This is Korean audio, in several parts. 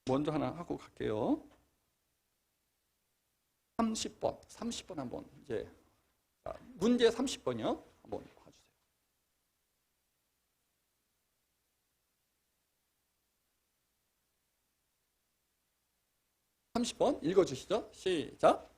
먼저 하나 하고 갈게요. 30번 한번 이제 문제 30번이요. 한번 봐주세요. 30번 읽어주시죠. 시작.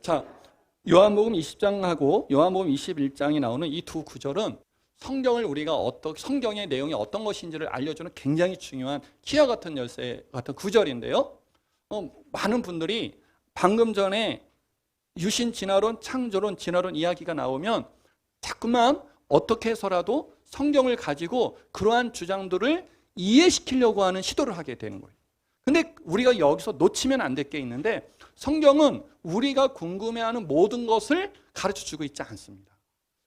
자, 요한복음 20장하고 요한복음 21장이 나오는 이 두 구절은 성경을 우리가 성경의 내용이 어떤 것인지를 알려주는 굉장히 중요한 키와 같은 열쇠 같은 구절인데요. 많은 분들이 방금 전에 유신 진화론, 창조론, 진화론 이야기가 나오면 자꾸만 어떻게 해서라도 성경을 가지고 그러한 주장들을 이해시키려고 하는 시도를 하게 되는 거예요. 근데 우리가 여기서 놓치면 안 될 게 있는데 성경은 우리가 궁금해하는 모든 것을 가르쳐주고 있지 않습니다.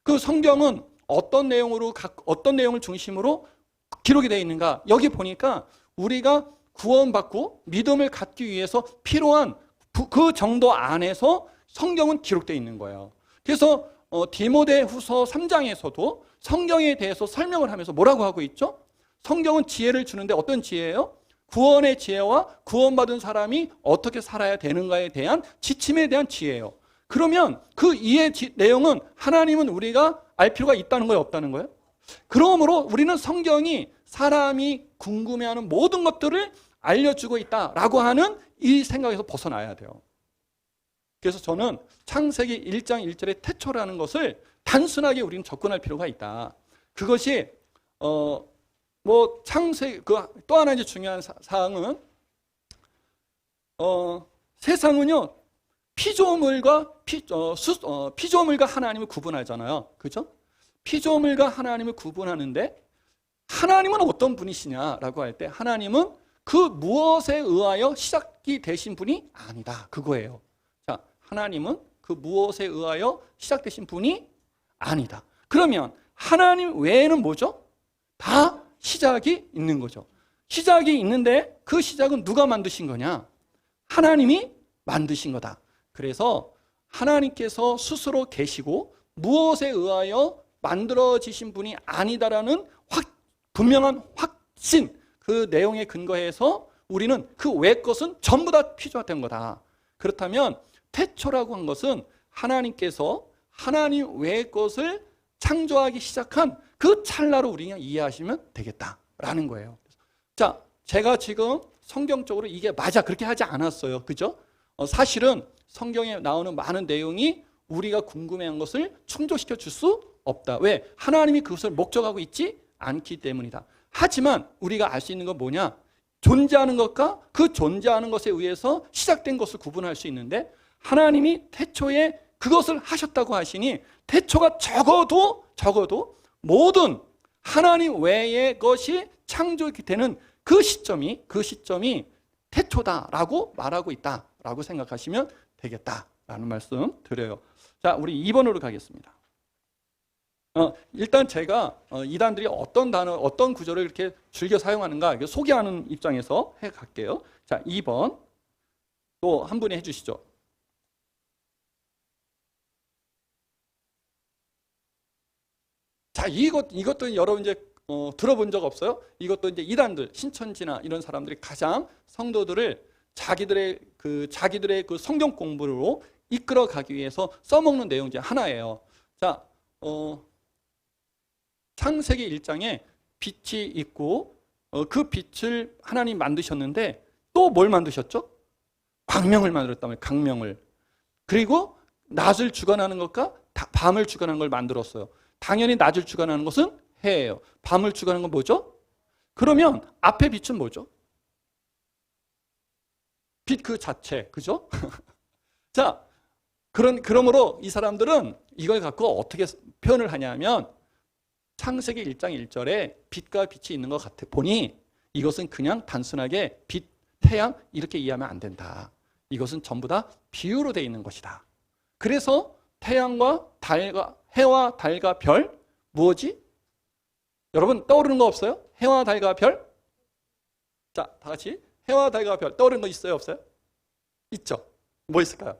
그 성경은 어떤 내용을 중심으로 기록이 되어 있는가? 여기 보니까 우리가 구원받고 믿음을 갖기 위해서 필요한 그 정도 안에서 성경은 기록되어 있는 거예요. 그래서 디모데후서 3장에서도 성경에 대해서 설명을 하면서 뭐라고 하고 있죠? 성경은 지혜를 주는데 어떤 지혜예요? 구원의 지혜와 구원받은 사람이 어떻게 살아야 되는가에 대한 지침에 대한 지혜예요. 그러면 그 이해 내용은 하나님은 우리가 알 필요가 있다는 거예요, 없다는 거예요? 그러므로 우리는 성경이 사람이 궁금해하는 모든 것들을 알려주고 있다라고 하는 이 생각에서 벗어나야 돼요. 그래서 저는 창세기 1장 1절의 태초라는 것을 단순하게 우리는 접근할 필요가 있다. 그것이 또 하나 이제 중요한 사항은 세상은요 피조물과 하나님을 구분하잖아요. 그죠? 피조물과 하나님을 구분하는데 하나님은 어떤 분이시냐라고 할 때 하나님은 그 무엇에 의하여 시작이 되신 분이 아니다. 그거예요. 자, 하나님은 그 무엇에 의하여 시작되신 분이 아니다. 그러면 하나님 외에는 뭐죠? 다 시작이 있는 거죠. 시작이 있는데 그 시작은 누가 만드신 거냐? 하나님이 만드신 거다. 그래서 하나님께서 스스로 계시고 무엇에 의하여 만들어지신 분이 아니다라는 분명한 확신, 그 내용에 근거해서 우리는 그 외 것은 전부 다 피조화된 거다. 그렇다면 태초라고 한 것은 하나님께서 하나님 외의 것을 창조하기 시작한 그 찰나로 우리가 이해하시면 되겠다라는 거예요. 자, 제가 지금 성경적으로 이게 맞아 그렇게 하지 않았어요. 그죠? 사실은 성경에 나오는 많은 내용이 우리가 궁금해한 것을 충족시켜 줄 수 없다. 왜? 하나님이 그것을 목적하고 있지 않기 때문이다. 하지만 우리가 알 수 있는 건 뭐냐? 존재하는 것과 그 존재하는 것에 의해서 시작된 것을 구분할 수 있는데 하나님이 태초에 그것을 하셨다고 하시니 태초가 적어도 모든 하나님 외의 것이 창조되는 그 시점이 태초다라고 말하고 있다라고 생각하시면 되겠다라는 말씀 드려요. 자, 우리 2번으로 가겠습니다. 일단 제가 이단들이 어떤 단어, 어떤 구절을 이렇게 즐겨 사용하는가 소개하는 입장에서 해 갈게요. 자, 2번 또 한 분이 해주시죠. 자, 이것도 여러분 이제 들어본 적 없어요? 이것도 이제 이단들, 신천지나 이런 사람들이 가장 성도들을 자기들의 그 성경 공부로 이끌어가기 위해서 써먹는 내용 중 하나예요. 자, 창세기 1장에 빛이 있고 그 빛을 하나님 만드셨는데 또 뭘 만드셨죠? 광명을 만들었단 말이에요. 광명을. 그리고 낮을 주관하는 것과 밤을 주관하는 걸 만들었어요. 당연히 낮을 주관하는 것은 해예요. 밤을 주관하는 건 뭐죠? 그러면 앞에 빛은 뭐죠? 빛 그 자체, 그죠? 자, 그러므로 이 사람들은 이걸 갖고 어떻게 표현을 하냐면 창세기 1장 1절에 빛과 빛이 있는 것 같아 보니 이것은 그냥 단순하게 빛, 태양 이렇게 이해하면 안 된다. 이것은 전부 다 비유로 되어 있는 것이다. 그래서 태양과 달과 해와 달과 별 무엇이? 여러분 떠오르는 거 없어요? 해와 달과 별? 자, 다 같이 해와 달과 별 떠오르는 거 있어요? 없어요? 있죠. 뭐 있을까요?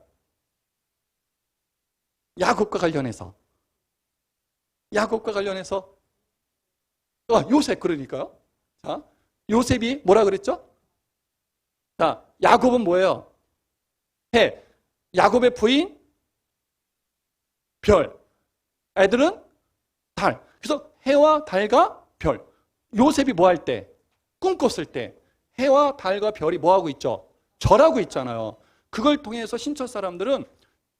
야곱과 관련해서 요셉 그러니까요. 자, 요셉이 뭐라 그랬죠? 자, 야곱은 뭐예요? 해. 야곱의 부인 별. 애들은 달. 그래서 해와 달과 별. 요셉이 뭐 할 때? 꿈 꿨을 때 해와 달과 별이 뭐 하고 있죠? 절하고 있잖아요. 그걸 통해서 신천 사람들은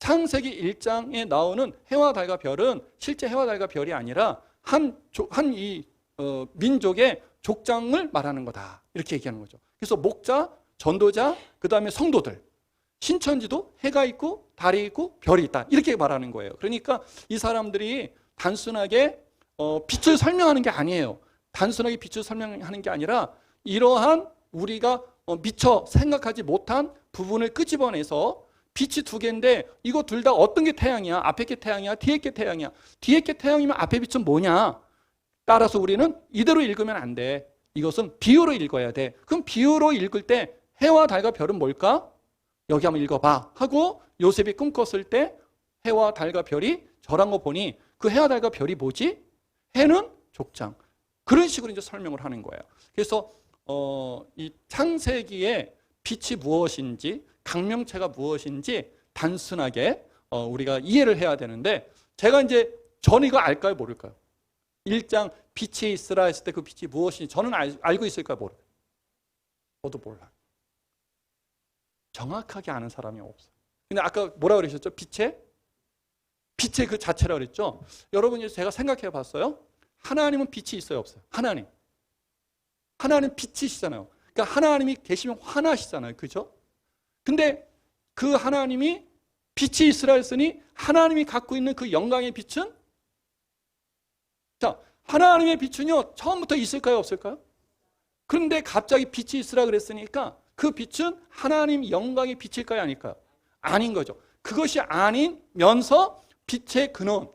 창세기 1장에 나오는 해와 달과 별은 실제 해와 달과 별이 아니라 민족의 족장을 말하는 거다. 이렇게 얘기하는 거죠. 그래서 목자, 전도자, 그 다음에 성도들. 신천지도 해가 있고 달이 있고 별이 있다. 이렇게 말하는 거예요. 그러니까 이 사람들이 단순하게 빛을 설명하는 게 아니에요. 단순하게 빛을 설명하는 게 아니라 이러한 우리가 미처 생각하지 못한 부분을 끄집어내서 빛이 두 개인데 이거 둘 다 어떤 게 태양이야? 앞에 게 태양이야? 뒤에 게 태양이야? 뒤에 게 태양이면 앞에 빛은 뭐냐? 따라서 우리는 이대로 읽으면 안 돼. 이것은 비유로 읽어야 돼. 그럼 비유로 읽을 때 해와 달과 별은 뭘까? 여기 한번 읽어봐 하고 요셉이 꿈 꿨을 때 해와 달과 별이 절한 거 보니 그 해와 달과 별이 뭐지? 해는 족장. 그런 식으로 이제 설명을 하는 거예요. 그래서 이 창세기의 빛이 무엇인지 강명체가 무엇인지 단순하게 우리가 이해를 해야 되는데 저는 이거 알까요? 모를까요? 1장 빛이 있으라 했을 때 그 빛이 무엇인지 저는 알고 있을까요? 모를까요? 저도 몰라요. 정확하게 아는 사람이 없어요. 근데 아까 뭐라 그러셨죠? 빛의 그 자체라 그랬죠? 여러분 제가 생각해 봤어요. 하나님은 빛이 있어요? 없어요? 하나님 빛이시잖아요. 그러니까 하나님이 계시면 화나시잖아요. 그죠? 근데 그 하나님이 빛이 있으라 했으니 하나님이 갖고 있는 그 영광의 빛은 자, 하나님의 빛은요 처음부터 있을까요? 없을까요? 그런데 갑자기 빛이 있으라 그랬으니까 그 빛은 하나님 영광의 빛일까요? 아닐까요? 아닌 거죠. 그것이 아니면서 빛의 근원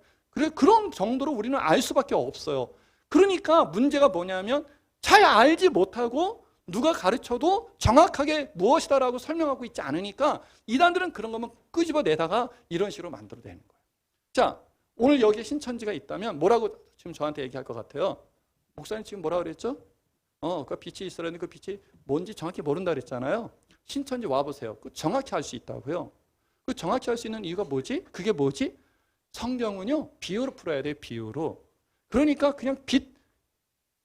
그런 정도로 우리는 알 수밖에 없어요. 그러니까 문제가 뭐냐면 잘 알지 못하고 누가 가르쳐도 정확하게 무엇이다라고 설명하고 있지 않으니까 이단들은 그런 거면 끄집어내다가 이런 식으로 만들어내는 거예요. 자, 오늘 여기에 신천지가 있다면 뭐라고 지금 저한테 얘기할 것 같아요? 목사님 지금 뭐라고 그랬죠? 그 빛이 있으라는 그 빛이 뭔지 정확히 모른다 그랬잖아요. 신천지 와보세요. 그 정확히 알 수 있다고요. 그 정확히 알 수 있는 이유가 뭐지? 그게 뭐지? 성경은요 비유로 풀어야 돼요. 비유로. 그러니까 그냥 빛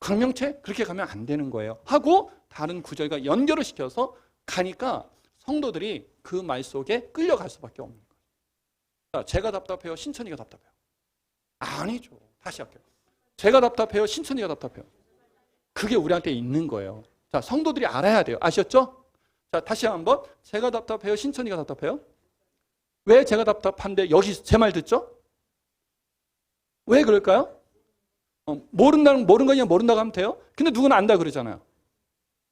강명체 그렇게 가면 안 되는 거예요. 하고 다른 구절과 연결을 시켜서 가니까 성도들이 그 말 속에 끌려갈 수밖에 없는 거예요. 자, 제가 답답해요? 신천지가 답답해요? 아니죠. 다시 할게요. 제가 답답해요? 신천지가 답답해요? 그게 우리한테 있는 거예요. 자, 성도들이 알아야 돼요. 아셨죠? 자, 다시 한번. 제가 답답해요? 신천지가 답답해요? 왜 제가 답답한데 여기 제 말 듣죠? 왜 그럴까요? 모르는 거냐 모른다고 하면 돼요? 근데 누구는 안다 그러잖아요.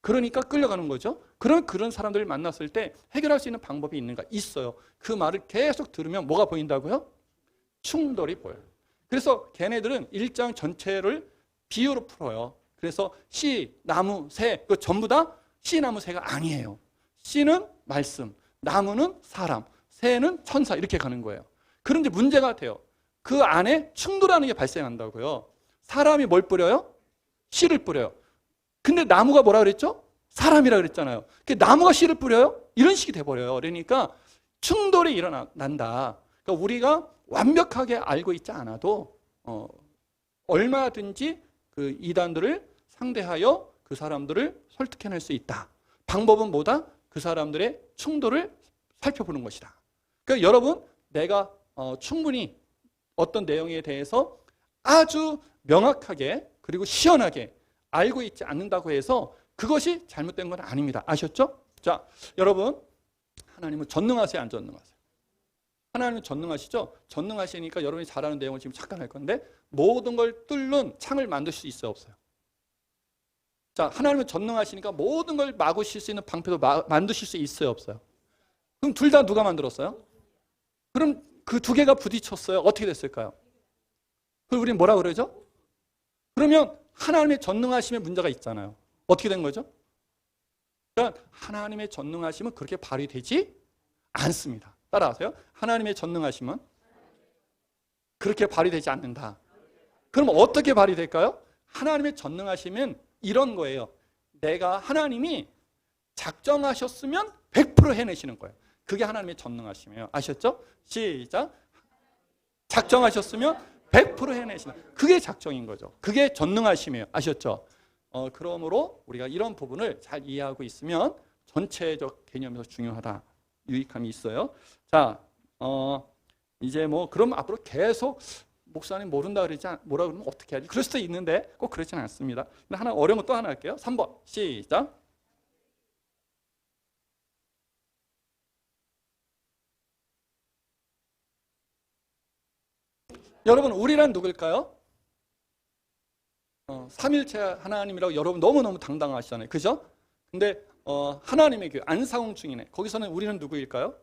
그러니까 끌려가는 거죠. 그러면 그런 사람들을 만났을 때 해결할 수 있는 방법이 있는가? 있어요. 그 말을 계속 들으면 뭐가 보인다고요? 충돌이 보여요. 그래서 걔네들은 1장 전체를 비유로 풀어요. 그래서 씨, 나무, 새, 그 전부 다 씨, 나무, 새가 아니에요. 씨는 말씀, 나무는 사람, 새는 천사 이렇게 가는 거예요. 그런데 문제가 돼요. 그 안에 충돌하는 게 발생한다고요. 사람이 뭘 뿌려요? 씨를 뿌려요. 근데 나무가 뭐라 그랬죠? 사람이라 그랬잖아요. 나무가 씨를 뿌려요? 이런 식이 돼버려요. 그러니까 충돌이 일어난다. 그러니까 우리가 완벽하게 알고 있지 않아도 얼마든지 그 이단들을 상대하여 그 사람들을 설득해낼 수 있다. 방법은 뭐다? 그 사람들의 충돌을 살펴보는 것이다. 그러니까 여러분 내가 충분히 어떤 내용에 대해서 아주 명확하게 그리고 시원하게 알고 있지 않는다고 해서 그것이 잘못된 건 아닙니다. 아셨죠? 자, 여러분 하나님은 전능하세요? 안 전능하세요? 하나님은 전능하시죠? 전능하시니까 여러분이 잘 아는 내용을 지금 잠깐 할 건데 모든 걸 뚫는 창을 만들 수 있어요, 없어요? 자, 하나님은 전능하시니까 모든 걸 막으실 수 있는 방패도 만드실 수 있어요, 없어요? 그럼 둘 다 누가 만들었어요? 그럼 그 두 개가 부딪혔어요. 어떻게 됐을까요? 그걸 우리는 뭐라 그러죠? 그러면 하나님의 전능하심에 문제가 있잖아요. 어떻게 된 거죠? 그러니까 하나님의 전능하심은 그렇게 발휘되지 않습니다. 따라하세요. 하나님의 전능하심은 그렇게 발휘되지 않는다. 그럼 어떻게 발휘될까요? 하나님의 전능하심은 이런 거예요. 내가 하나님이 작정하셨으면 100% 해내시는 거예요. 그게 하나님의 전능하심이에요. 아셨죠? 시작. 작정하셨으면 100% 해내시는, 그게 작정인 거죠. 그게 전능하심이에요. 아셨죠? 그러므로 우리가 이런 부분을 잘 이해하고 있으면 전체적 개념에서 중요하다, 유익함이 있어요. 자, 이제 뭐 그럼 앞으로 계속 목사님 모른다 뭐라 그러면 어떻게 하지? 그럴 수도 있는데 꼭 그렇지는 않습니다. 근데 하나 어려운 거 또 하나 할게요. 3번 시작. 여러분, 우리란 누굴까요? 삼일체 하나님이라고 여러분 너무너무 당당하시잖아요. 그죠? 근데 하나님의 교회 안상홍 중이네. 거기서는 우리는 누구일까요?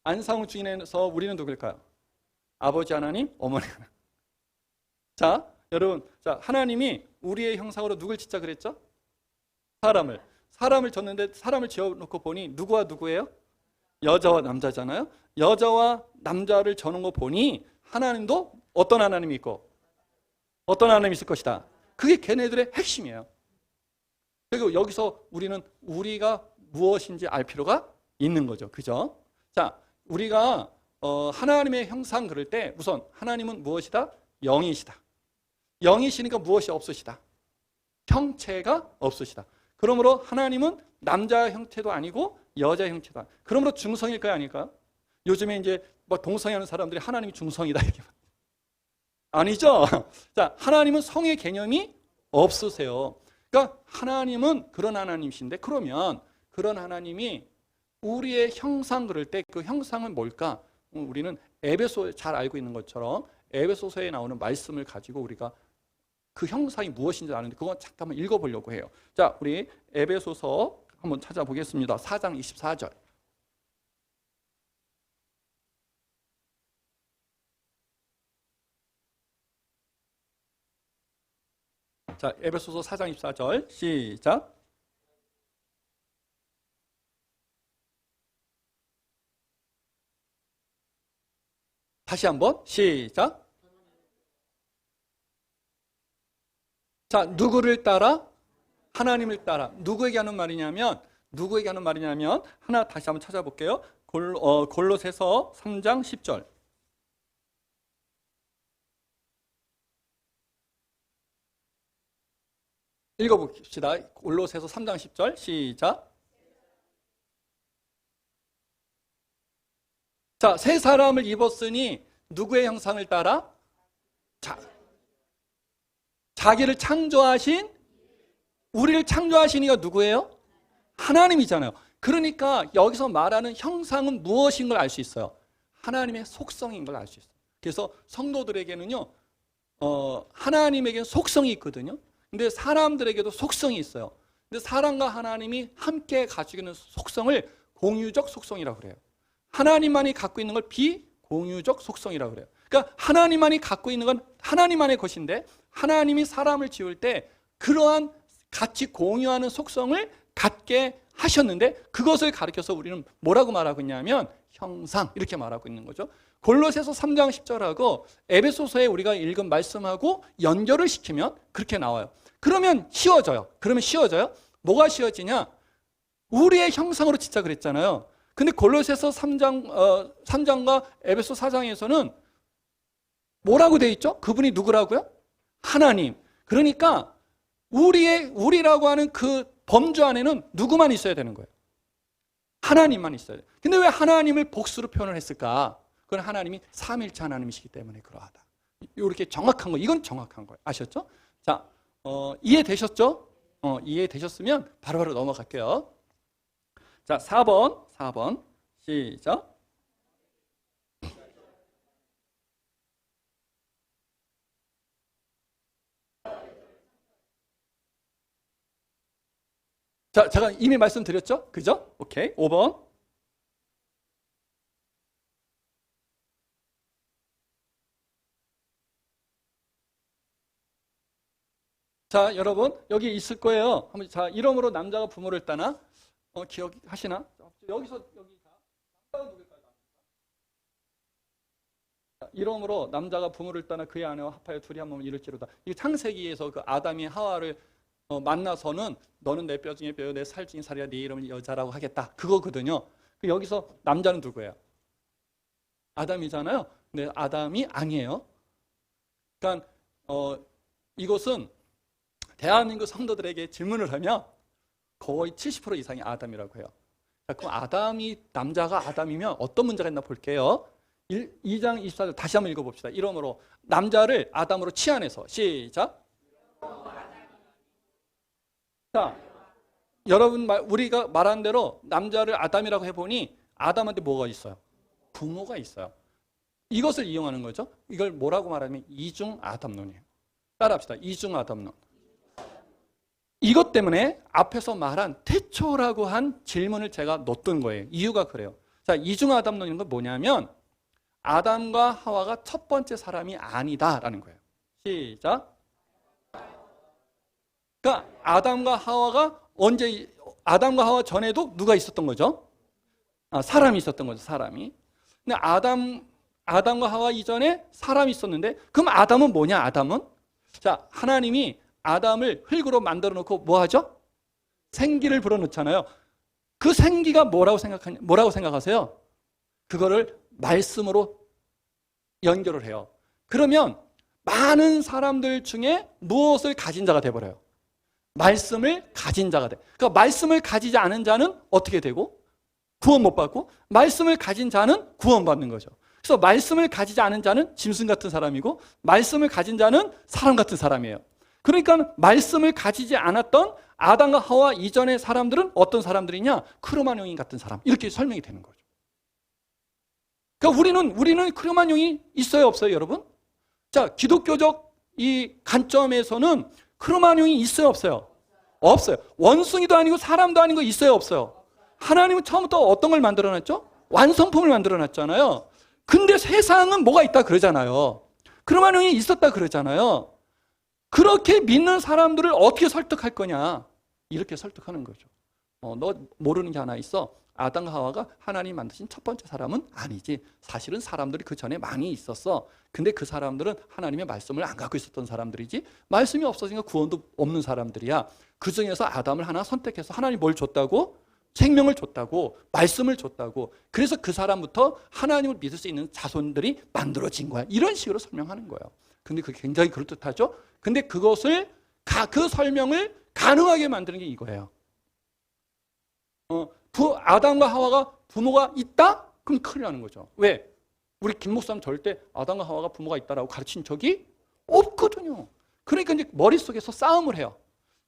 안상홍 중인에서 우리는 누구일까요? 아버지 하나님, 어머니 하나님. 자, 여러분, 자, 하나님이 우리의 형상으로 누굴 짓자 그랬죠? 사람을 졌는데 사람을 지어놓고 보니 누구와 누구예요? 여자와 남자잖아요. 여자와 남자를 저는 거 보니 하나님도 어떤 하나님이 있고 어떤 하나님이 있을 것이다. 그게 걔네들의 핵심이에요. 그리고 여기서 우리는 우리가 무엇인지 알 필요가 있는 거죠. 그죠? 자, 우리가 하나님의 형상 그럴 때 우선 하나님은 무엇이다? 영이시다. 영이시니까 무엇이 없으시다? 형체가 없으시다. 그러므로 하나님은 남자 형태도 아니고 여자 형태도 아니고, 그러므로 중성일까요? 아닐까요? 요즘에 이제 뭐 동성애하는 사람들이 하나님이 중성이다 이렇게 아니죠? 자, 하나님은 성의 개념이 없으세요. 그러니까 하나님은 그런 하나님이신데, 그러면 그런 하나님이 우리의 형상 그럴 때 그 형상은 뭘까? 우리는 에베소에 잘 알고 있는 것처럼 에베소서에 나오는 말씀을 가지고 우리가 그 형상이 무엇인지 아는데 그거 잠깐만 읽어보려고 해요. 자, 우리 에베소서 한번 찾아보겠습니다. 4장 24절. 자, 에베소서 4장 24절 시작. 다시 한번 시작. 자, 누구를 따라? 하나님을 따라. 누구에게 하는 말이냐면 하나 다시 한번 찾아볼게요. 골로새서 3장 10절. 읽어봅시다. 골로새서 3장 10절 시작. 자, 새 사람을 입었으니 누구의 형상을 따라? 자기를 창조하신, 우리를 창조하신 이가 누구예요? 하나님이잖아요. 그러니까 여기서 말하는 형상은 무엇인 걸 알 수 있어요. 하나님의 속성인 걸 알 수 있어요. 그래서 성도들에게는요, 하나님에게는 속성이 있거든요. 근데 사람들에게도 속성이 있어요. 근데 사람과 하나님이 함께 가지고 있는 속성을 공유적 속성이라고 그래요. 하나님만이 갖고 있는 걸 비공유적 속성이라고 그래요. 그러니까 하나님만이 갖고 있는 건 하나님만의 것인데, 하나님이 사람을 지을 때 그러한 같이 공유하는 속성을 갖게 하셨는데, 그것을 가리켜서 우리는 뭐라고 말하고 있냐면 형상, 이렇게 말하고 있는 거죠. 골로새서 3장 10절하고 에베소서에 우리가 읽은 말씀하고 연결을 시키면 그렇게 나와요. 그러면 쉬워져요. 뭐가 쉬워지냐? 우리의 형상으로 짓자 그랬잖아요. 근데 골로새서 3장과 에베소 4장에서는 뭐라고 돼 있죠? 그분이 누구라고요? 하나님. 그러니까 우리라고 하는 그 범주 안에는 누구만 있어야 되는 거예요? 하나님만 있어야 돼요. 근데 왜 하나님을 복수로 표현을 했을까? 그건 하나님이 삼일체 하나님이시기 때문에 그러하다. 이렇게 정확한 거, 이건 정확한 거예요. 아셨죠? 자, 이해되셨죠? 이해되셨으면 바로바로 넘어갈게요. 자, 4번 시작. 자, 제가 이미 말씀드렸죠? 그죠? 오케이. 5번. 자, 여러분, 여기 있을 거예요. 한번, 자, 이러므로 남자가 부모를 따나? 기억하시나? 여기서, 여기, 남자가 누굴까요? 이러므로 남자가 부모를 떠나 그의 아내와 합하여 둘이 한 몸을 이룰지로다. 이 창세기에서 그 아담이 하와를 만나서는 너는 내 뼈 중에 뼈요 내 살 중에 살이야 네 이름을 여자라고 하겠다. 그거거든요. 여기서 남자는 누구예요? 아담이잖아요. 근데 아담이 아니에요. 그러니까 이것은 대한민국 성도들에게 질문을 하면 거의 70% 이상이 아담이라고 해요. 자, 그럼 남자가 아담이면 어떤 문제가 있나 볼게요. 2장 24절 다시 한번 읽어봅시다. 이러므로 남자를 아담으로 치환해서 시작. 자, 여러분 우리가 말한 대로 남자를 아담이라고 해보니 아담한테 뭐가 있어요? 부모가 있어요. 이것을 이용하는 거죠. 이걸 뭐라고 말하면 이중 아담론이에요. 따라합시다. 이중 아담론. 이것 때문에 앞에서 말한 태초라고 한 질문을 제가 넣었던 거예요. 이유가 그래요. 자, 이중 아담론인 건 뭐냐면 아담과 하와가 첫 번째 사람이 아니다라는 거예요. 시작. 그러니까 아담과 하와가 아담과 하와 전에도 누가 있었던 거죠? 사람이 있었던 거죠. 사람이. 근데 아담과 하와 이전에 사람이 있었는데 그럼 아담은 뭐냐? 아담은 자, 하나님이 아담을 흙으로 만들어 놓고 뭐 하죠? 생기를 불어넣잖아요. 그 생기가 뭐라고 생각하세요? 그거를 말씀으로 연결을 해요. 그러면 많은 사람들 중에 무엇을 가진 자가 돼버려요? 말씀을 가진 자가 돼. 그러니까 말씀을 가지지 않은 자는 어떻게 되고? 구원 못 받고, 말씀을 가진 자는 구원받는 거죠. 그래서 말씀을 가지지 않은 자는 짐승 같은 사람이고 말씀을 가진 자는 사람 같은 사람이에요. 그러니까 말씀을 가지지 않았던 아담과 하와 이전의 사람들은 어떤 사람들이냐? 크로마뇽인 같은 사람. 이렇게 설명이 되는 거죠. 그러니까 우리는 크로마뇽이 있어요, 없어요, 여러분? 자, 기독교적 이 관점에서는 크로마뇽이 있어요, 없어요? 없어요. 원숭이도 아니고 사람도 아닌 거 있어요, 없어요? 하나님은 처음부터 어떤 걸 만들어놨죠? 완성품을 만들어놨잖아요. 근데 세상은 뭐가 있다 그러잖아요. 크로마뇽이 있었다 그러잖아요. 그렇게 믿는 사람들을 어떻게 설득할 거냐? 이렇게 설득하는 거죠. 너 모르는 게 하나 있어. 아담과 하와가 하나님이 만드신 첫 번째 사람은 아니지. 사실은 사람들이 그 전에 많이 있었어. 근데 그 사람들은 하나님의 말씀을 안 갖고 있었던 사람들이지. 말씀이 없어지니까 구원도 없는 사람들이야. 그 중에서 아담을 하나 선택해서 하나님이 뭘 줬다고? 생명을 줬다고, 말씀을 줬다고. 그래서 그 사람부터 하나님을 믿을 수 있는 자손들이 만들어진 거야. 이런 식으로 설명하는 거예요. 근데 그게 굉장히 그럴듯하죠? 근데 그 설명을 가능하게 만드는 게 이거예요. 아담과 하와가 부모가 있다? 그럼 큰일 나는 거죠. 왜? 우리 김 목사님 절대 아담과 하와가 부모가 있다라고 가르친 적이 없거든요. 그러니까 이제 머릿속에서 싸움을 해요.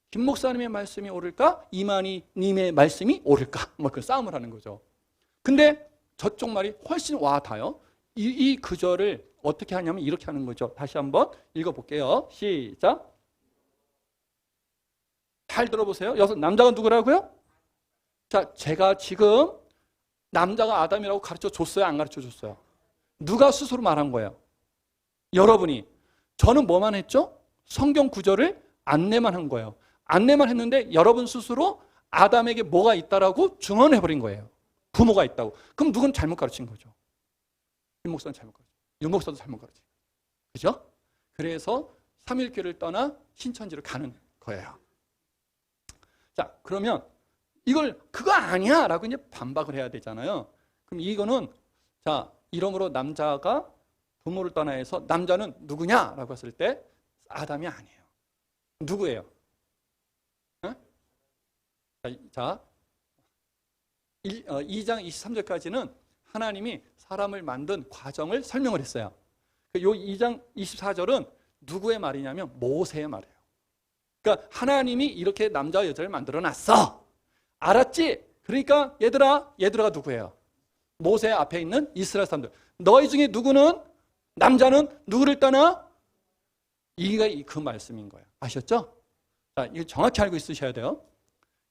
김 목사님의 말씀이 옳을까? 이만희님의 말씀이 옳을까? 그 싸움을 하는 거죠. 근데 저쪽 말이 훨씬 와닿아요. 이 구절을 어떻게 하냐면 이렇게 하는 거죠. 다시 한번 읽어볼게요. 시작. 잘 들어보세요. 여기서 남자가 누구라고요? 자, 제가 지금 남자가 아담이라고 가르쳐 줬어요? 안 가르쳐 줬어요? 누가 스스로 말한 거예요? 여러분이. 저는 뭐만 했죠? 성경 구절을 안내만 한 거예요. 안내만 했는데 여러분 스스로 아담에게 뭐가 있다라고 증언해버린 거예요. 부모가 있다고. 그럼 누군 잘못 가르친 거죠? 김 목사는 잘못 가르친 거죠. 윤 목사도 잘못 가르친 거죠. 그죠? 그래서 삼일교를 떠나 신천지로 가는 거예요. 자, 그러면 이걸 그거 아니야 라고 이제 반박을 해야 되잖아요. 그럼 이거는 자, 이러므로 남자가 부모를 떠나 해서 남자는 누구냐 라고 했을 때 아담이 아니에요. 누구예요? 자, 2장 23절까지는 하나님이 사람을 만든 과정을 설명을 했어요. 이 2장 24절은 누구의 말이냐면 모세의 말이에요. 그러니까 하나님이 이렇게 남자와 여자를 만들어 놨어. 알았지? 그러니까 얘들아가 누구예요? 모세 앞에 있는 이스라엘 사람들. 너희 중에 누구는 남자는 누구를 떠나? 이게 그 말씀인 거예요. 아셨죠? 자, 이거 정확히 알고 있으셔야 돼요.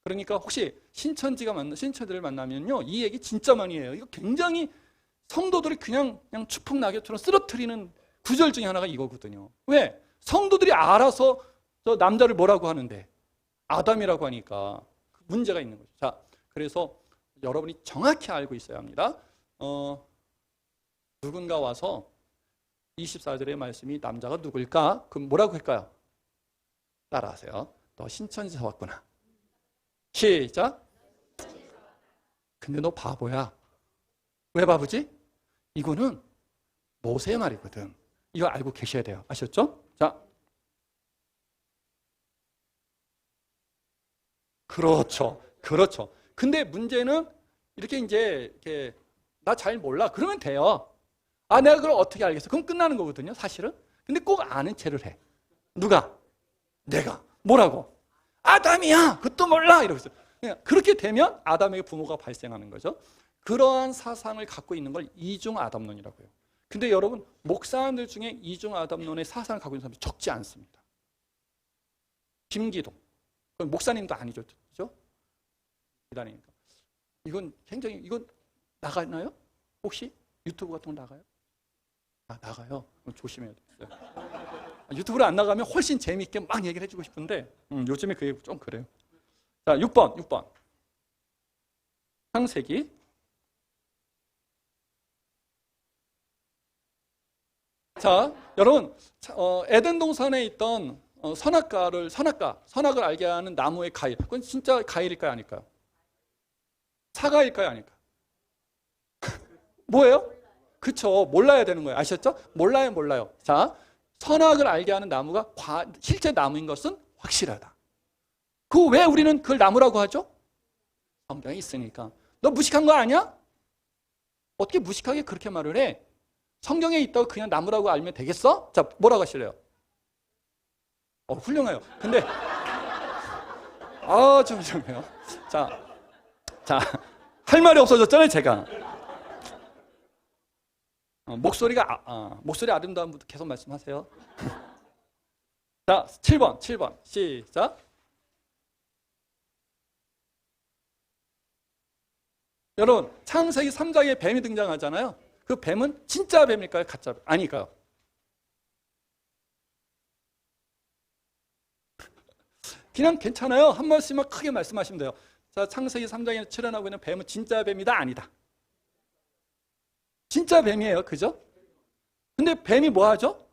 그러니까 혹시 신천지를 만나면요, 이 얘기 진짜 많이 해요. 이거 굉장히 성도들이 그냥 추풍 낙엽처럼 쓰러뜨리는 구절 중에 하나가 이거거든요. 왜? 성도들이 알아서 저 남자를 뭐라고 하는데 아담이라고 하니까 문제가 있는 거죠. 자, 그래서 여러분이 정확히 알고 있어야 합니다. 누군가 와서 24절의 말씀이 남자가 누굴까? 그럼 뭐라고 할까요? 따라하세요. 너 신천지에서 왔구나. 시작. 근데 너 바보야. 왜 바보지? 이거는 모세의 말이거든. 이거 알고 계셔야 돼요. 아셨죠? 자, 그렇죠. 근데 문제는 이렇게 나 잘 몰라. 그러면 돼요. 아, 내가 그걸 어떻게 알겠어? 그럼 끝나는 거거든요, 사실은. 근데 꼭 아는 체를 해. 누가? 내가. 뭐라고? 아담이야. 그것도 몰라. 이러고 있어요. 그렇게 되면 아담에게 부모가 발생하는 거죠. 그러한 사상을 갖고 있는 걸 이중 아담론이라고 해요. 근데 여러분, 목사님들 중에 이중 아담론의 사상을 갖고 있는 사람이 적지 않습니다. 김기동. 목사님도 아니죠. 그죠? 기다리니까. 이건 나가나요? 혹시? 유튜브 같은 거 나가요? 아, 나가요? 조심해야 돼요. 유튜브로 안 나가면 훨씬 재미있게 막 얘기를 해주고 싶은데 요즘에 그게 좀 그래요. 자, 6번. 창세기. 자, 여러분, 에덴 동산에 있던 선악을 알게 하는 나무의 과일. 그건 진짜 과일일까요, 아닐까요? 사과일까요, 아닐까요? 뭐예요? 그쵸, 몰라야 되는 거예요. 아셨죠? 몰라요. 자, 선악을 알게 하는 나무가 실제 나무인 것은 확실하다. 왜 우리는 그걸 나무라고 하죠? 성경에 있으니까. 너 무식한 거 아니야? 어떻게 무식하게 그렇게 말을 해? 성경에 있다고 그냥 나무라고 알면 되겠어? 자, 뭐라고 하실래요? 훌륭해요. 근데 좀 자, 할 말이 없어졌잖아요, 제가. 목소리 아름다운 분들 계속 말씀하세요. 자, 7번. 시작. 여러분, 창세기 3장에 뱀이 등장하잖아요. 그 뱀은 진짜 뱀일까요? 가짜 뱀? 아닐까요? 그냥 괜찮아요. 한 말씀만 크게 말씀하시면 돼요. 자, 창세기 3장에 출현하고 있는 뱀은 진짜 뱀이다, 아니다? 진짜 뱀이에요. 그죠? 근데 뱀이 뭐 하죠?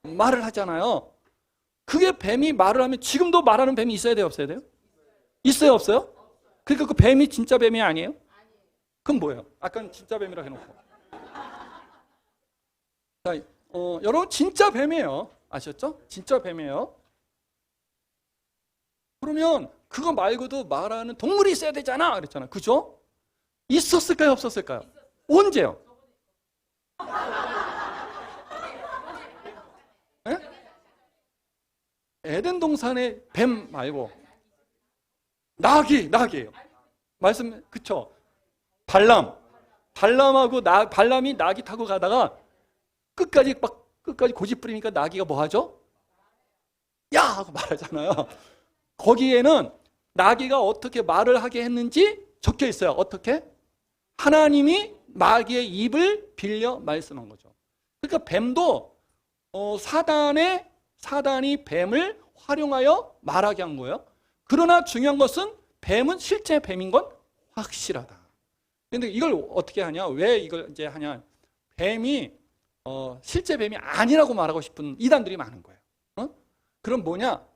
말을 하잖아요. 그게 뱀이 말을 하면 지금도 말하는 뱀이 있어야 돼요, 없어야 돼요? 있어요, 없어요? 그러니까 그 뱀이 진짜 뱀이 아니에요? 그럼 뭐예요? 아까는 진짜 뱀이라 해놓고. 자, 여러분 진짜 뱀이에요. 아셨죠? 진짜 뱀이에요. 그러면 그거 말고도 말하는 동물이 있어야 되잖아. 그랬잖아. 그죠? 있었을까요? 없었을까요? 언제요? 네? 에덴 동산의 뱀 말고 낙이에요. 말씀 그쵸? 발람이 낙이 타고 가다가 끝까지 고집 부리니까 낙이가 뭐 하죠? 야! 하고 말하잖아요. 거기에는 나귀가 어떻게 말을 하게 했는지 적혀 있어요. 어떻게? 하나님이 마귀의 입을 빌려 말씀한 거죠. 그러니까 뱀도 사단이 뱀을 활용하여 말하게 한 거예요. 그러나 중요한 것은 뱀은 실제 뱀인 건 확실하다. 그런데 이걸 어떻게 하냐? 왜 이걸 이제 하냐? 뱀이 실제 뱀이 아니라고 말하고 싶은 이단들이 많은 거예요. 그럼 뭐냐?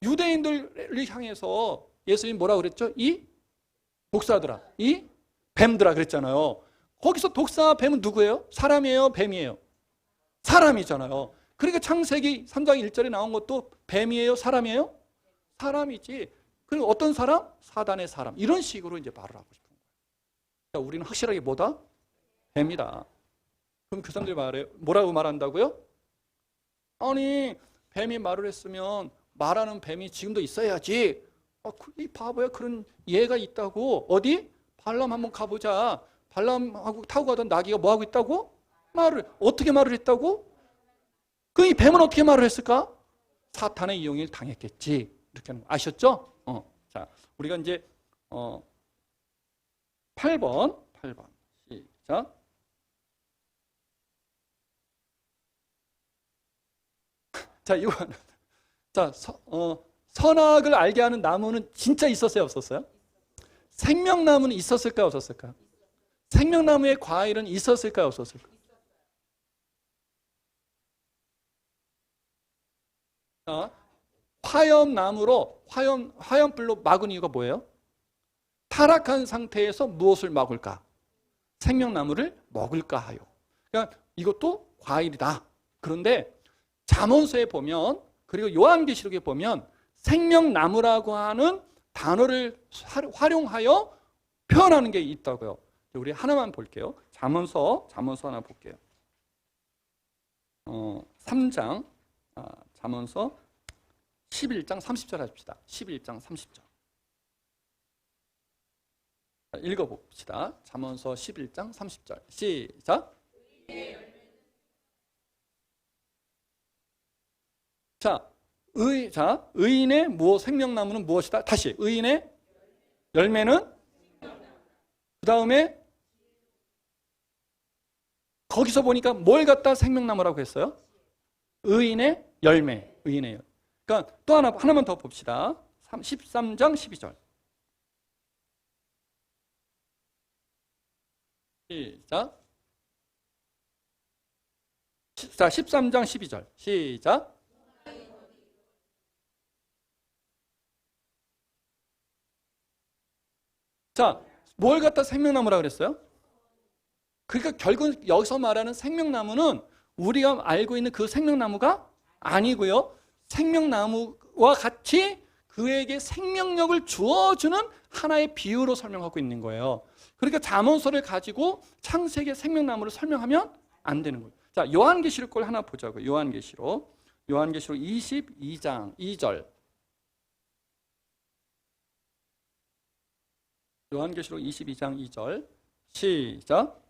유대인들을 향해서 예수님 뭐라고 그랬죠? 이 독사들아, 이 뱀들아 그랬잖아요. 거기서 독사 뱀은 누구예요? 사람이에요? 뱀이에요? 사람이잖아요. 그러니까 창세기 3장 1절에 나온 것도 뱀이에요? 사람이에요? 사람이지. 그리고 어떤 사람? 사단의 사람. 이런 식으로 이제 말을 하고 싶은 거예요. 그러니까 우리는 확실하게 뭐다? 뱀이다. 그럼 그 사람들이 뭐라고 말한다고요? 아니, 뱀이 말을 했으면 말하는 뱀이 지금도 있어야지. 이 바보야, 그런 예가 있다고. 어디? 발람 한번 가보자. 발람하고 타고 가던 나귀가 뭐하고 있다고? 어떻게 말을 했다고? 그 이 뱀은 어떻게 말을 했을까? 사탄의 이용을 당했겠지. 이렇게 하는 거. 아셨죠? 자, 우리가 이제 8번 시작. 자, 이거 자, 선악을 알게 하는 나무는 진짜 있었어요, 없었어요? 생명나무는 있었을까요, 없었을까요? 생명나무의 과일은 있었을까요, 없었을까요? 자, 화염나무로 화염불로 막은 이유가 뭐예요? 타락한 상태에서 무엇을 막을까? 생명나무를 먹을까 하여. 그러니까 이것도 과일이다. 그런데 잠언서에 보면, 그리고 요한계시록에 보면 생명나무라고 하는 단어를 활용하여 표현하는 게 있다고요. 우리 하나만 볼게요. 잠언서 하나 볼게요. 3장, 잠언서 11장 30절 하십시다. 11장 30절. 읽어봅시다. 잠언서 11장 30절. 시작. 자, 의인의 생명나무는 무엇이다? 다시, 의인의 열매는? 그 다음에 거기서 보니까 뭘 갖다 생명나무라고 했어요? 의인의 열매. 의인의 열매. 그러니까 또 하나만 더 봅시다. 13장 12절. 시작. 자, 13장 12절. 시작. 자, 뭘 갖다 생명나무라 그랬어요? 그러니까 결국 여기서 말하는 생명나무는 우리가 알고 있는 그 생명나무가 아니고요. 생명나무와 같이 그에게 생명력을 주어주는 하나의 비유로 설명하고 있는 거예요. 그러니까 잠언서를 가지고 창세기의 생명나무를 설명하면 안 되는 거예요. 자, 요한계시록 걸 하나 보자고요. 요한계시록 22장 2절. 요한계시록 22장 2절. 시작.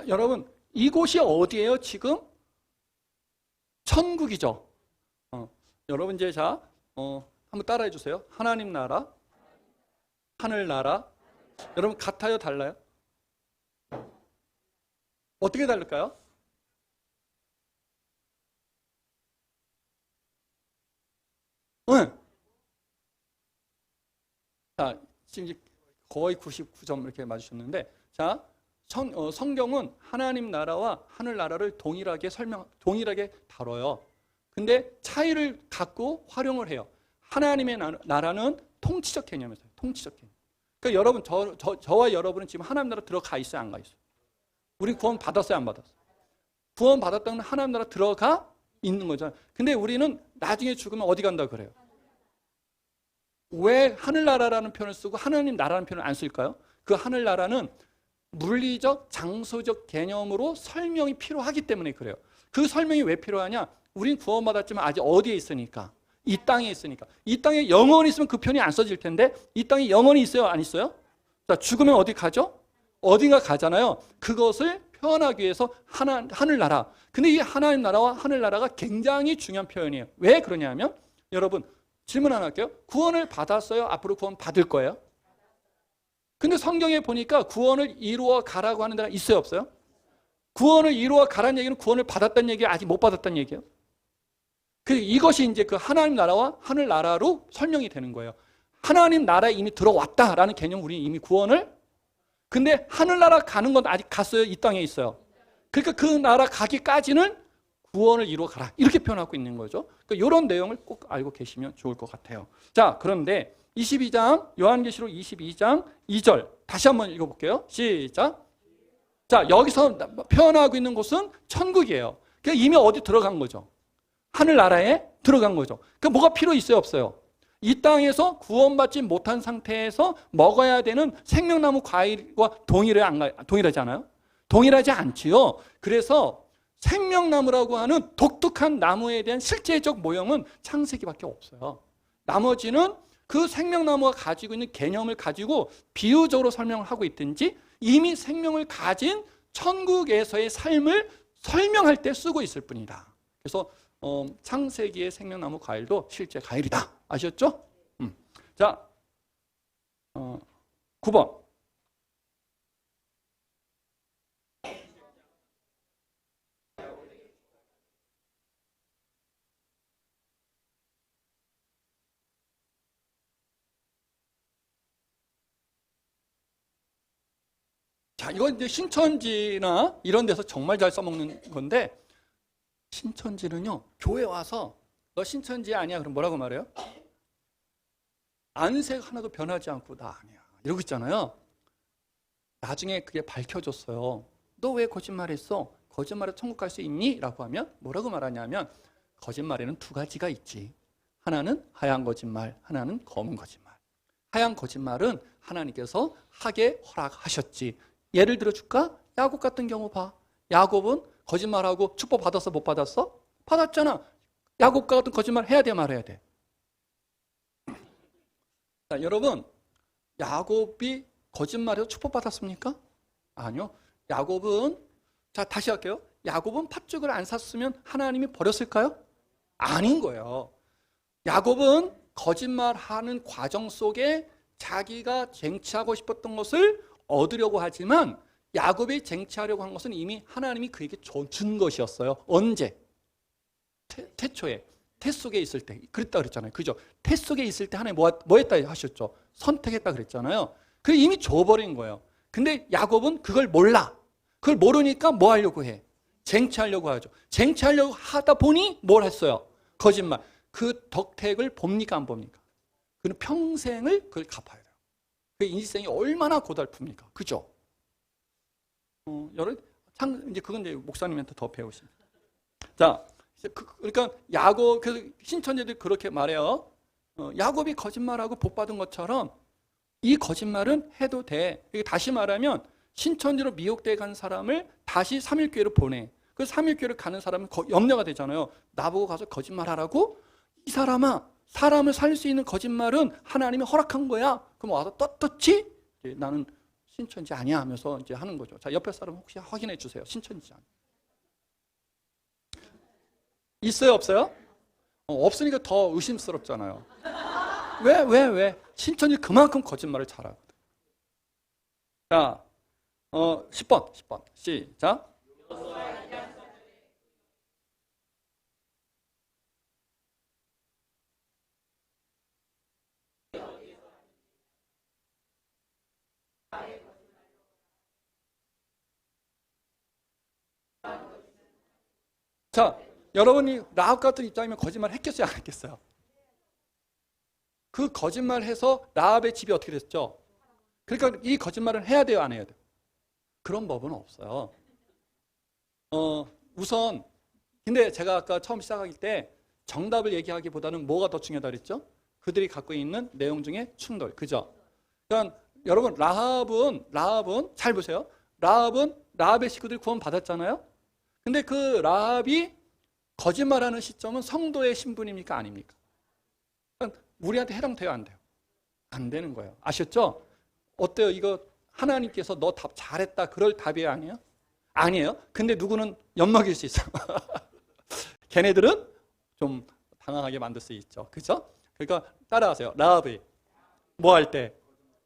여러분, 이곳이 어디예요, 지금? 천국이죠. 여러분, 이제 한번 따라해 주세요. 하나님 나라, 하늘 나라. 여러분, 같아요, 달라요? 어떻게 다를까요? 응. 자, 지금 이제 거의 99점 이렇게 맞으셨는데, 자, 성경은 하나님 나라와 하늘 나라를 동일하게 다뤄요. 근데 차이를 갖고 활용을 해요. 하나님의 나라는 통치적 개념이었어요. 통치적 개념. 그러니까 여러분, 저와 여러분은 지금 하나님 나라 들어가 있어요, 안 가 있어요? 우리 구원 받았어요, 안 받았어요? 구원 받았다면 하나님 나라 들어가 있는 거잖아요. 근데 우리는 나중에 죽으면 어디 간다 그래요? 왜 하늘나라라는 표현을 쓰고 하나님 나라라는 표현을 안 쓸까요? 그 하늘나라는 물리적, 장소적 개념으로 설명이 필요하기 때문에 그래요. 그 설명이 왜 필요하냐? 우린 구원받았지만 아직 어디에 있으니까? 이 땅에 있으니까. 이 땅에 영원히 있으면 그 편이 안 써질 텐데 이 땅에 영원히 있어요, 안 있어요? 자, 죽으면 어디 가죠? 어딘가 가잖아요. 그것을 표현하기 위해서 하늘나라. 근데 이 하나님 나라와 하늘나라가 굉장히 중요한 표현이에요. 왜 그러냐면 여러분, 질문 하나 할게요. 구원을 받았어요? 앞으로 구원 받을 거예요? 근데 성경에 보니까 구원을 이루어 가라고 하는 데가 있어요, 없어요? 구원을 이루어 가라는 얘기는 구원을 받았다는 얘기예요, 아직 못 받았다는 얘기예요? 이것이 이제 그 하나님 나라와 하늘 나라로 설명이 되는 거예요. 하나님 나라에 이미 들어왔다라는 개념, 우리는 이미 구원을. 근데 하늘나라 가는 건 아직 갔어요, 이 땅에 있어요. 그러니까 그 나라 가기까지는 구원을 이루어 가라, 이렇게 표현하고 있는 거죠. 그러니까 이런 내용을 꼭 알고 계시면 좋을 것 같아요. 자, 그런데 22장, 요한계시록 22장 2절 다시 한번 읽어볼게요. 시작. 자, 여기서 표현하고 있는 곳은 천국이에요. 그러니까 이미 어디 들어간 거죠? 하늘나라에 들어간 거죠. 그러니까 뭐가 필요 있어요, 없어요? 이 땅에서 구원받지 못한 상태에서 먹어야 되는 생명나무 과일과 동일하지 않아요? 동일하지 않지요. 그래서 생명나무라고 하는 독특한 나무에 대한 실제적 모형은 창세기밖에 없어요. 나머지는 그 생명나무가 가지고 있는 개념을 가지고 비유적으로 설명을 하고 있든지 이미 생명을 가진 천국에서의 삶을 설명할 때 쓰고 있을 뿐이다. 그래서 창세기의 생명나무 과일도 실제 과일이다. 아셨죠? 자, 9번. 자, 이건 이제 신천지나 이런 데서 정말 잘 써먹는 건데, 신천지는요, 교회 와서 너 신천지 아니야? 그럼 뭐라고 말해요? 안색 하나도 변하지 않고 나 아니야. 이러고 있잖아요. 나중에 그게 밝혀졌어요. 너 왜 거짓말했어? 거짓말에 천국 갈 수 있니? 라고 하면 뭐라고 말하냐면, 거짓말에는 두 가지가 있지. 하나는 하얀 거짓말, 하나는 검은 거짓말. 하얀 거짓말은 하나님께서 하게 허락하셨지. 예를 들어줄까? 야곱 같은 경우 봐. 야곱은 거짓말하고 축복 받았어? 못 받았어? 받았잖아. 야곱과 같은 거짓말 해야 돼, 말해야 돼? 자, 여러분, 야곱이 거짓말해서 축복 받았습니까? 아니요. 야곱은, 자, 다시 할게요. 야곱은 팥죽을 안 샀으면 하나님이 버렸을까요? 아닌 거예요. 야곱은 거짓말하는 과정 속에 자기가 쟁취하고 싶었던 것을 얻으려고 하지만 야곱이 쟁취하려고 한 것은 이미 하나님이 그에게 준 것이었어요. 언제? 태초에, 태 속에 있을 때 그랬다 그랬잖아요. 그죠? 태 속에 있을 때 하나님 뭐 했다 하셨죠? 선택했다 그랬잖아요. 그게 이미 줘버린 거예요. 근데 야곱은 그걸 몰라. 그걸 모르니까 뭐 하려고 해? 쟁취하려고 하죠. 쟁취하려고 하다 보니 뭘 했어요? 거짓말. 그 덕택을 봅니까 안 봅니까? 그는 평생을 그걸 갚아야 돼요. 그 인생이 얼마나 고달픕니까? 그죠? 이제 그건 이제 목사님한테 더 배우십니다. 자, 그러니까 야곱, 그 신천지들 그렇게 말해요. 야곱이 거짓말하고 복 받은 것처럼 이 거짓말은 해도 돼. 다시 말하면 신천지로 미혹돼 간 사람을 다시 삼일교회로 보내. 그 삼일교회로 가는 사람은 염려가 되잖아요. 나보고 가서 거짓말하라고? 이 사람아, 사람을 살릴 수 있는 거짓말은 하나님이 허락한 거야. 그럼 와서 떳떳이 나는 신천지 아니야 하면서 이제 하는 거죠. 자, 옆에 사람 혹시 확인해 주세요. 신천지 아니야. 있어요, 없어요? 없으니까 더 의심스럽잖아요. 왜? 신천지 그만큼 거짓말을 잘하거든. 자, 10번. 시작. 자, 여러분이 라합 같은 입장이면 거짓말 했겠어요, 안 했겠어요? 그 거짓말해서 라합의 집이 어떻게 됐죠? 그러니까 이 거짓말을 해야 돼요, 안 해야 돼요? 그런 법은 없어요. 우선 근데 제가 아까 처음 시작할 때 정답을 얘기하기보다는 뭐가 더 중요하다 그랬죠? 그들이 갖고 있는 내용 중에 충돌, 그죠? 그러니까 여러분 라합은 잘 보세요. 라합의 식구들이 구원 받았잖아요. 근데 그 라합이 거짓말하는 시점은 성도의 신분입니까? 아닙니까? 그러니까 우리한테 해당돼요? 안 돼요? 안 되는 거예요. 아셨죠? 어때요? 이거 하나님께서 너 답 잘했다 그럴 답이 아니에요? 아니에요. 근데 누구는 엿먹일 수 있어요. 걔네들은 좀 당황하게 만들 수 있죠. 그죠? 그러니까 따라하세요. 라합이 뭐 할 때?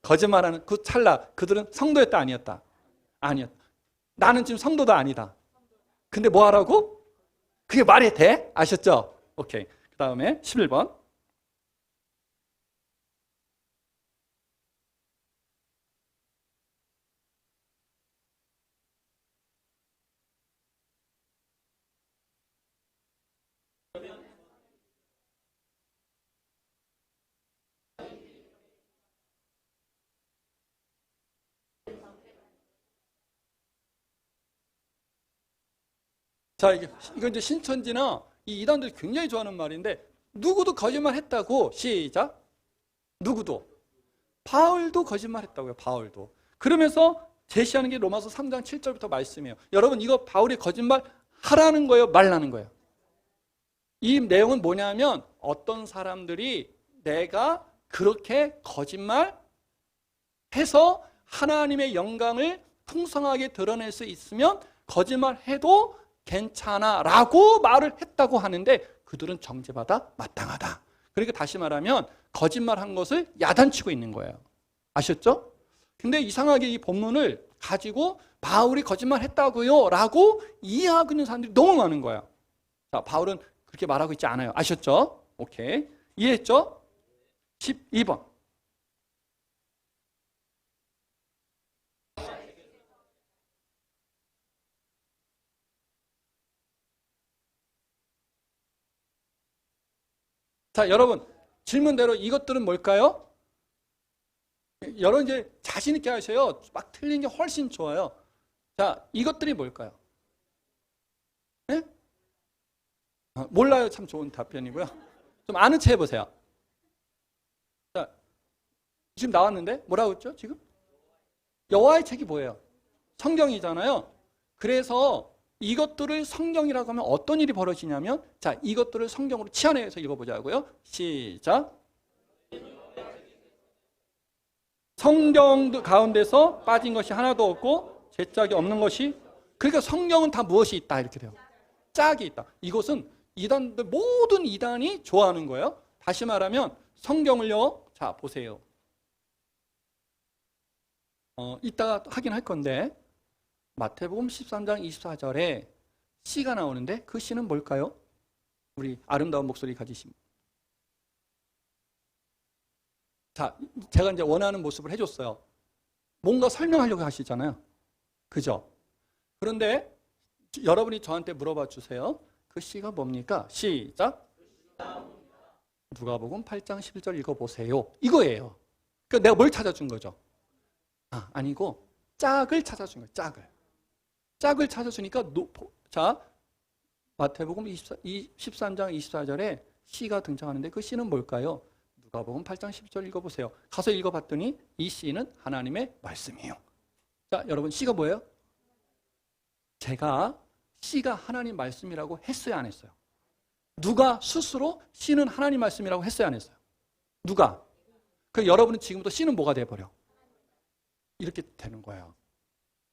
거짓말하는 그 찰나 그들은 성도였다 아니었다? 아니었다. 나는 지금 성도도 아니다. 근데 뭐 하라고? 그게 말이 돼? 아셨죠? 오케이. 그 다음에 11번. 자, 이거 이제 신천지나 이 이단들이 굉장히 좋아하는 말인데, 누구도 거짓말 했다고, 시작. 누구도. 바울도 거짓말 했다고요, 바울도. 그러면서 제시하는 게 로마서 3장 7절부터 말씀이에요. 여러분, 이거 바울이 거짓말 하라는 거예요, 말라는 거예요? 이 내용은 뭐냐면, 어떤 사람들이 내가 그렇게 거짓말 해서 하나님의 영광을 풍성하게 드러낼 수 있으면 거짓말해도 괜찮아 라고 말을 했다고 하는데 그들은 정죄받아 마땅하다. 그러니까 다시 말하면 거짓말한 것을 야단치고 있는 거예요. 아셨죠? 근데 이상하게 이 본문을 가지고 바울이 거짓말했다고요 라고 이해하고 있는 사람들이 너무 많은 거예요. 자, 바울은 그렇게 말하고 있지 않아요. 아셨죠? 오케이. 이해했죠? 12번. 자, 여러분 질문대로 이것들은 뭘까요? 여러분 이제 자신 있게 하셔요. 막 틀린 게 훨씬 좋아요. 자, 이것들이 뭘까요? 네? 몰라요. 참 좋은 답변이고요. 좀 아는 체 해보세요. 자, 지금 나왔는데 뭐라고 했죠? 지금? 여호와의 책이 뭐예요? 성경이잖아요. 그래서 이것들을 성경이라고 하면 어떤 일이 벌어지냐면, 자, 이것들을 성경으로 치환해서 읽어보자고요. 시작. 성경 가운데서 빠진 것이 하나도 없고 죄짝이 없는 것이, 그러니까 성경은 다 무엇이 있다 이렇게 돼요. 짝이 있다. 이것은 이단들, 모든 이단이 좋아하는 거예요. 다시 말하면 성경을요, 자 보세요. 이따가 확인할 건데 마태복음 13장 24절에 시가 나오는데 그 시는 뭘까요? 우리 아름다운 목소리 가지신. 자, 제가 이제 원하는 모습을 해줬어요. 뭔가 설명하려고 하시잖아요. 그죠? 그런데 여러분이 저한테 물어봐 주세요. 그 시가 뭡니까? 시작. 누가복음 8장 11절 읽어보세요. 이거예요. 그러니까 내가 뭘 찾아준 거죠? 아니고 짝을 찾아준 거예요. 짝을 찾아주니까 자, 마태복음 13장 24절에 시가 등장하는데 그 시는 뭘까요? 누가복음 8장 10절 읽어보세요. 가서 읽어봤더니 이 시는 하나님의 말씀이에요. 자, 여러분 시가 뭐예요? 제가 시가 하나님 말씀이라고 했어요, 안 했어요? 누가 스스로 시는 하나님 말씀이라고 했어요, 안 했어요? 누가? 그럼 여러분은 지금부터 시는 뭐가 돼버려? 이렇게 되는 거예요.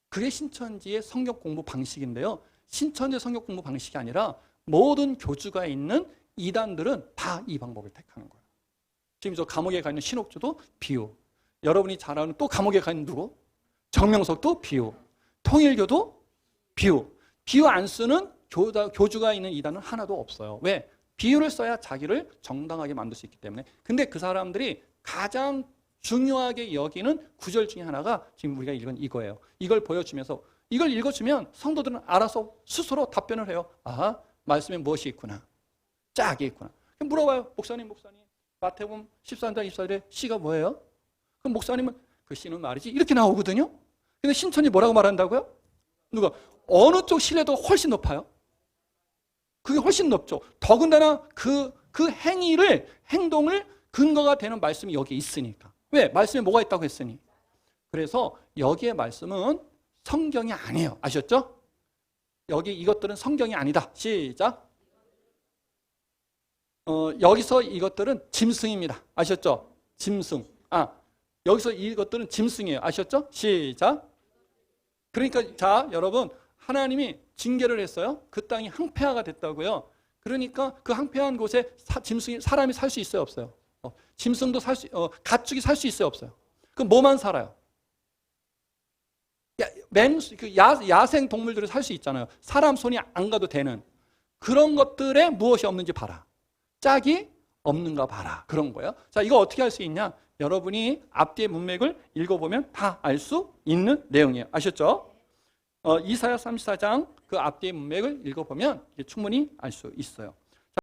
그게 신천지의 성경 공부 방식인데요. 신천지의 성경 공부 방식이 아니라 모든 교주가 있는 이단들은 다 이 방법을 택하는 거예요. 지금 저 감옥에 가 있는 신옥주도 비유. 여러분이 잘 아는 또 감옥에 가 있는 누구? 정명석도 비유. 통일교도 비유. 비유 안 쓰는 교주가 있는 이단은 하나도 없어요. 왜? 비유를 써야 자기를 정당하게 만들 수 있기 때문에. 근데 그 사람들이 가장 중요하게 여기는 구절 중에 하나가 지금 우리가 읽은 이거예요. 이걸 보여주면서 이걸 읽어주면 성도들은 알아서 스스로 답변을 해요. 아, 말씀에 무엇이 있구나. 짝이 있구나. 그럼 물어봐요. 목사님. 마태복음 13장 24절에 시가 뭐예요? 그럼 목사님은 그 시는 말이지 이렇게 나오거든요. 근데 신천지 뭐라고 말한다고요? 누가? 어느 쪽 신뢰도가 훨씬 높아요? 그게 훨씬 높죠. 더군다나 그 행동을 근거가 되는 말씀이 여기 있으니까. 왜? 말씀에 뭐가 있다고 했으니. 그래서 여기에 말씀은 성경이 아니에요. 아셨죠? 여기 이것들은 성경이 아니다. 시작. 여기서 이것들은 짐승입니다. 아셨죠? 짐승. 여기서 이것들은 짐승이에요. 아셨죠? 시작. 그러니까 자, 여러분, 하나님이 징계를 했어요. 그 땅이 항폐화가 됐다고요. 그러니까 그 항폐화한 곳에 사람이 살 수 있어요, 없어요? 짐승도 가축이 살 수 있어요, 없어요? 그럼 뭐만 살아요? 야생 동물들이 살 수 있잖아요. 사람 손이 안 가도 되는 그런 것들에 무엇이 없는지 봐라. 짝이 없는가 봐라. 그런 거예요. 자, 이거 어떻게 할 수 있냐? 여러분이 앞뒤의 문맥을 읽어보면 다 알 수 있는 내용이에요. 아셨죠? 이사야 34장 그 앞뒤의 문맥을 읽어보면 충분히 알 수 있어요.